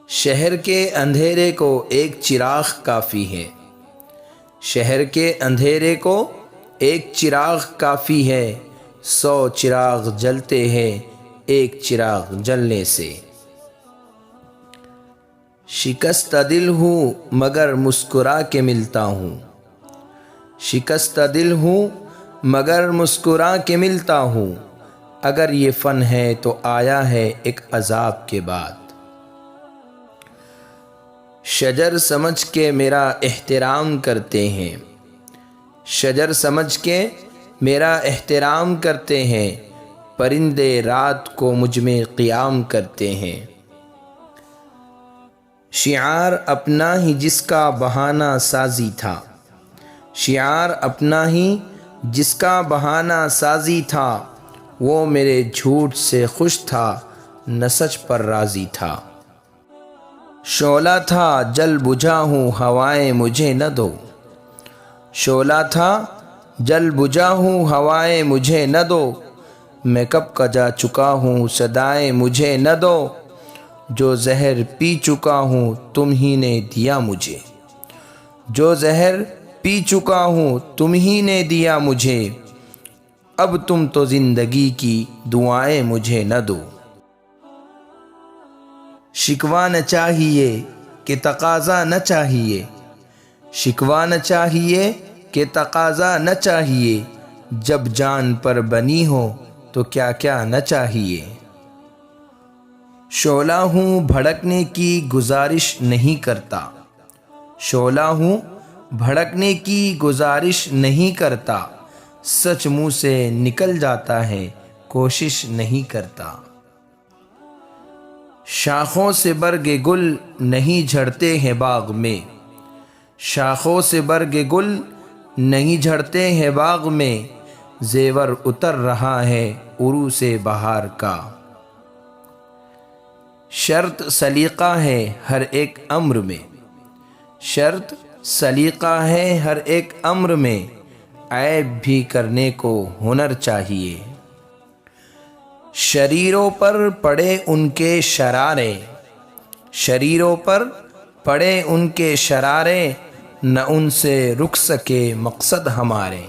شہر کے اندھیرے کو ایک چراغ کافی ہے، شہر کے اندھیرے کو ایک چراغ کافی ہے، 100 چراغ جلتے ہیں ایک چراغ جلنے سے۔ شکستہ دل ہوں مگر مسکرا کے ملتا ہوں، شکستہ دل ہوں مگر مسکرا کے ملتا ہوں، اگر یہ فن ہے تو آیا ہے ایک عذاب کے بعد۔ شجر سمجھ کے میرا احترام کرتے ہیں، شجر سمجھ کے میرا احترام کرتے ہیں، پرندے رات کو مجھ میں قیام کرتے ہیں۔ شعار اپنا ہی جس کا بہانہ سازی تھا، شعار اپنا ہی جس کا بہانہ سازی تھا، وہ میرے جھوٹ سے خوش تھا نہ سچ پر راضی تھا۔ شعلہ تھا جل بجھا ہوں ہوائیں مجھے نہ دو، شعلہ تھا جل بجھا ہوں ہوائیں مجھے نہ دو، میں کب کا جا چکا ہوں صدائیں مجھے نہ دو، جو زہر پی چکا ہوں تم ہی نے دیا مجھے، جو زہر پی چکا ہوں تم ہی نے دیا مجھے، اب تم تو زندگی کی دعائیں مجھے نہ دو۔ شکوہ نہ چاہیے کہ تقاضا نہ چاہیے، شکوہ نہ چاہیے کہ تقاضا نہ چاہیے، جب جان پر بنی ہو تو کیا کیا نہ چاہیے۔ شعلہ ہوں بھڑکنے کی گزارش نہیں کرتا، شعلہ ہوں بھڑکنے کی گزارش نہیں کرتا، سچ منہ سے نکل جاتا ہے کوشش نہیں کرتا۔ شاخوں سے برگ گل نہیں جھڑتے ہیں باغ میں، شاخوں سے برگ گل نہیں جھڑتے ہیں باغ میں، زیور اتر رہا ہے عروس بہار کا۔ شرط سلیقہ ہے ہر ایک امر میں، شرط سلیقہ ہے ہر ایک امر میں، عیب بھی کرنے کو ہنر چاہیے۔ شریروں پر پڑے ان کے شرارے، شریروں پر پڑے ان کے شرارے، نہ ان سے رک سکے مقصد ہمارے۔